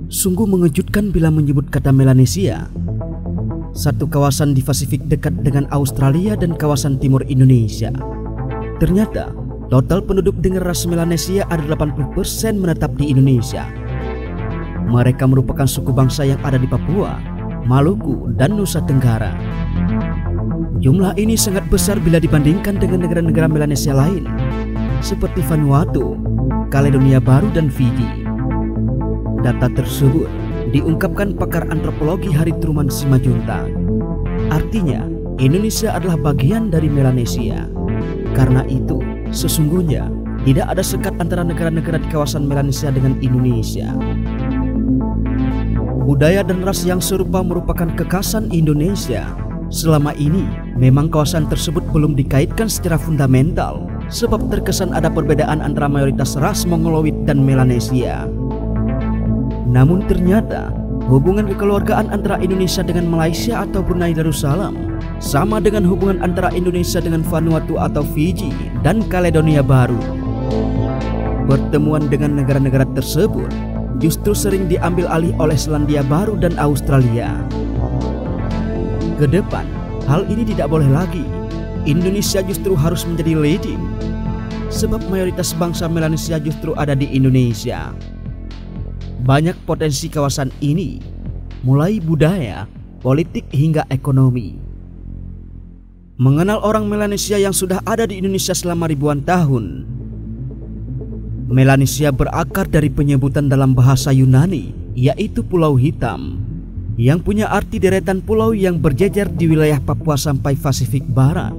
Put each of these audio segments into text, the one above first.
Sungguh mengejutkan bila menyebut kata Melanesia, satu kawasan di Pasifik dekat dengan Australia dan kawasan timur Indonesia. Ternyata total penduduk dengan ras Melanesia ada 80% menetap di Indonesia. Mereka merupakan suku bangsa yang ada di Papua, Maluku, dan Nusa Tenggara. Jumlah ini sangat besar bila dibandingkan dengan negara-negara Melanesia lain seperti Vanuatu, Kaledonia Baru, dan Fiji. Data tersebut diungkapkan pakar antropologi Hari Truman Simajuntak. Artinya, Indonesia adalah bagian dari Melanesia. Karena itu, sesungguhnya tidak ada sekat antara negara-negara di kawasan Melanesia dengan Indonesia. Budaya dan ras yang serupa merupakan kekhasan Indonesia. Selama ini, memang kawasan tersebut belum dikaitkan secara fundamental, sebab terkesan ada perbedaan antara mayoritas ras Mongoloid dan Melanesia. Namun ternyata, hubungan kekeluargaan antara Indonesia dengan Malaysia atau Brunei Darussalam sama dengan hubungan antara Indonesia dengan Vanuatu atau Fiji dan Kaledonia Baru. Pertemuan dengan negara-negara tersebut justru sering diambil alih oleh Selandia Baru dan Australia. Kedepan, hal ini tidak boleh lagi. Indonesia justru harus menjadi leading, sebab mayoritas bangsa Melanesia justru ada di Indonesia. Banyak potensi kawasan ini, mulai budaya, politik, hingga ekonomi. Mengenal orang Melanesia yang sudah ada di Indonesia selama ribuan tahun. Melanesia berakar dari penyebutan dalam bahasa Yunani, yaitu Pulau Hitam, yang punya arti deretan pulau yang berjejer di wilayah Papua sampai Pasifik Barat,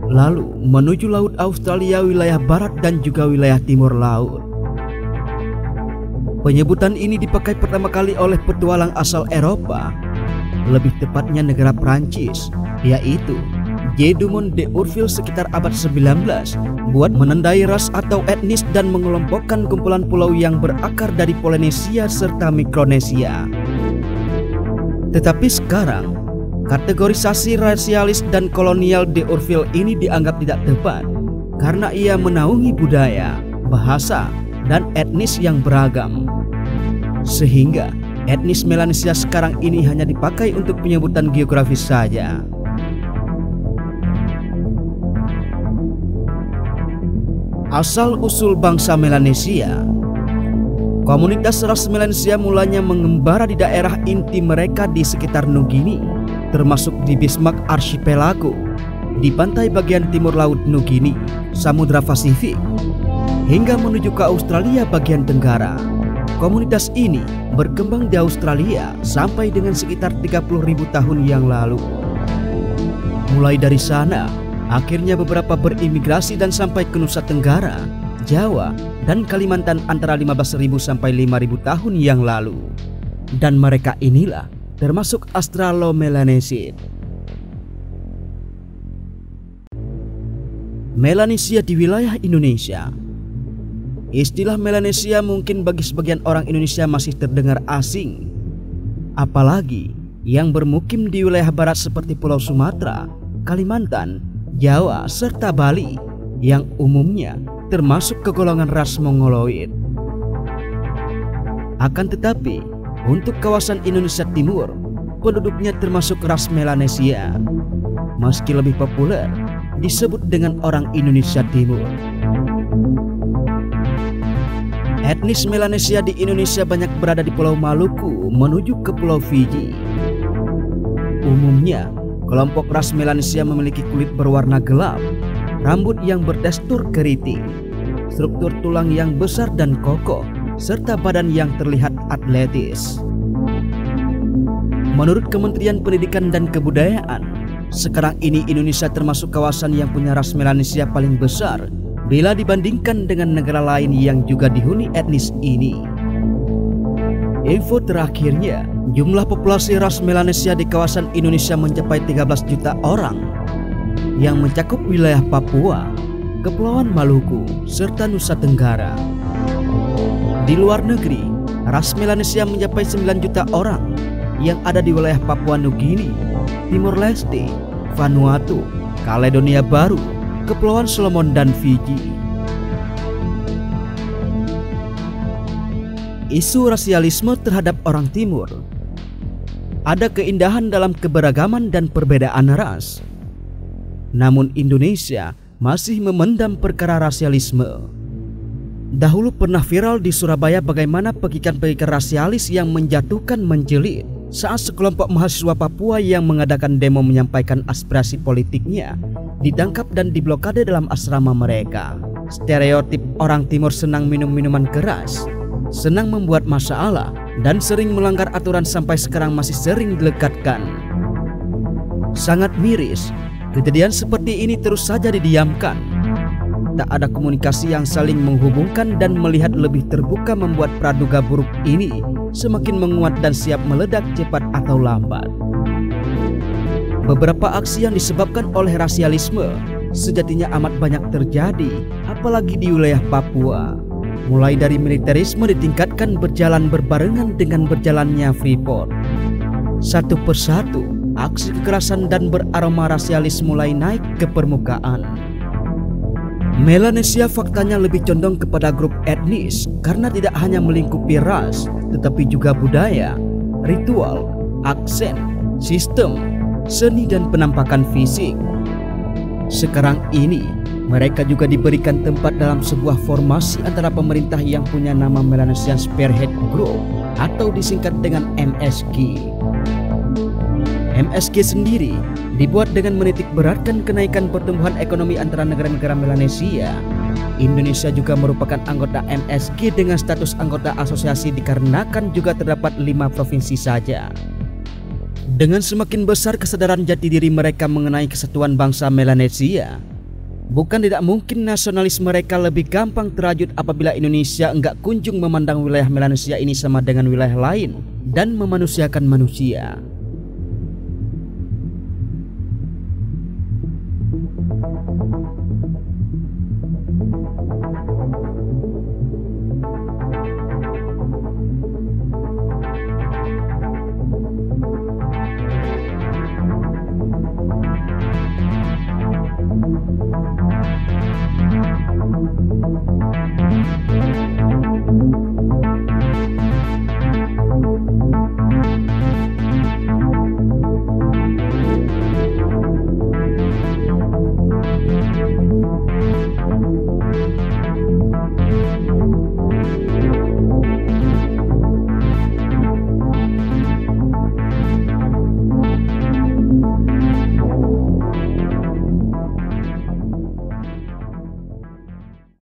lalu menuju Laut Australia wilayah barat dan juga wilayah timur laut. Penyebutan ini dipakai pertama kali oleh petualang asal Eropa, lebih tepatnya negara Prancis, yaitu J. Dumont d'Urville sekitar abad 19, buat menandai ras atau etnis dan mengelompokkan kumpulan pulau yang berakar dari Polinesia serta Mikronesia. Tetapi sekarang, kategorisasi rasialis dan kolonial d'Urville ini dianggap tidak tepat karena ia menaungi budaya, bahasa, dan etnis yang beragam. Sehingga etnis Melanesia sekarang ini hanya dipakai untuk penyebutan geografis saja. Asal-usul bangsa Melanesia. Komunitas ras Melanesia mulanya mengembara di daerah inti mereka di sekitar Nugini, termasuk di Bismarck Archipelago, di pantai bagian timur Laut Nugini, Samudra Pasifik, hingga menuju ke Australia bagian tenggara. Komunitas ini berkembang di Australia sampai dengan sekitar 30.000 tahun yang lalu. Mulai dari sana, akhirnya beberapa berimigrasi dan sampai ke Nusa Tenggara, Jawa, dan Kalimantan antara 15.000 sampai 5.000 tahun yang lalu. Dan mereka inilah termasuk Australo-Melanesid. Melanesia di wilayah Indonesia. Istilah Melanesia mungkin bagi sebagian orang Indonesia masih terdengar asing, apalagi yang bermukim di wilayah barat seperti Pulau Sumatera, Kalimantan, Jawa, serta Bali, yang umumnya termasuk ke golongan ras Mongoloid. Akan tetapi, untuk kawasan Indonesia Timur, penduduknya termasuk ras Melanesia, meski lebih populer disebut dengan orang Indonesia Timur. Etnis Melanesia di Indonesia banyak berada di Pulau Maluku menuju ke Pulau Fiji. Umumnya, kelompok ras Melanesia memiliki kulit berwarna gelap, rambut yang bertekstur keriting, struktur tulang yang besar dan kokoh, serta badan yang terlihat atletis. Menurut Kementerian Pendidikan dan Kebudayaan, sekarang ini Indonesia termasuk kawasan yang punya ras Melanesia paling besar bila dibandingkan dengan negara lain yang juga dihuni etnis ini. Info terakhirnya, jumlah populasi ras Melanesia di kawasan Indonesia mencapai 13 juta orang, yang mencakup wilayah Papua, Kepulauan Maluku, serta Nusa Tenggara. Di luar negeri, ras Melanesia mencapai 9 juta orang yang ada di wilayah Papua Nugini, Timor Leste, Vanuatu, Kaledonia Baru, Kepulauan Solomon, dan Fiji. isu rasialisme terhadap orang Timur. Ada keindahan dalam keberagaman dan perbedaan ras. Namun Indonesia masih memendam perkara rasialisme. Dahulu pernah viral di Surabaya bagaimana pekikan-pekikan rasialis yang menjatuhkan menjelit saat sekelompok mahasiswa Papua yang mengadakan demo menyampaikan aspirasi politiknya ditangkap dan diblokade dalam asrama mereka. Stereotip orang Timur senang minum minuman keras, senang membuat masalah, dan sering melanggar aturan sampai sekarang masih sering dilekatkan. Sangat miris, kejadian seperti ini terus saja didiamkan. Tak ada komunikasi yang saling menghubungkan dan melihat lebih terbuka membuat praduga buruk ini semakin menguat dan siap meledak cepat atau lambat. Beberapa aksi yang disebabkan oleh rasialisme sejatinya amat banyak terjadi, apalagi di wilayah Papua. Mulai dari militerisme ditingkatkan berjalan berbarengan dengan berjalannya Freeport. Satu persatu, aksi kekerasan dan beraroma rasialis mulai naik ke permukaan. Melanesia faktanya lebih condong kepada grup etnis karena tidak hanya melingkupi ras, tetapi juga budaya, ritual, aksen, sistem, seni dan penampakan fisik. Sekarang ini, mereka juga diberikan tempat dalam sebuah formasi antara pemerintah yang punya nama Melanesian Spearhead Group atau disingkat dengan MSG. MSG sendiri dibuat dengan menitik beratkan kenaikan pertumbuhan ekonomi antara negara-negara Melanesia. Indonesia juga merupakan anggota MSG dengan status anggota asosiasi dikarenakan juga terdapat 5 provinsi saja. Dengan semakin besar kesadaran jati diri mereka mengenai kesatuan bangsa Melanesia, bukan tidak mungkin nasionalis mereka lebih gampang terajut apabila Indonesia enggak kunjung memandang wilayah Melanesia ini sama dengan wilayah lain dan memanusiakan manusia.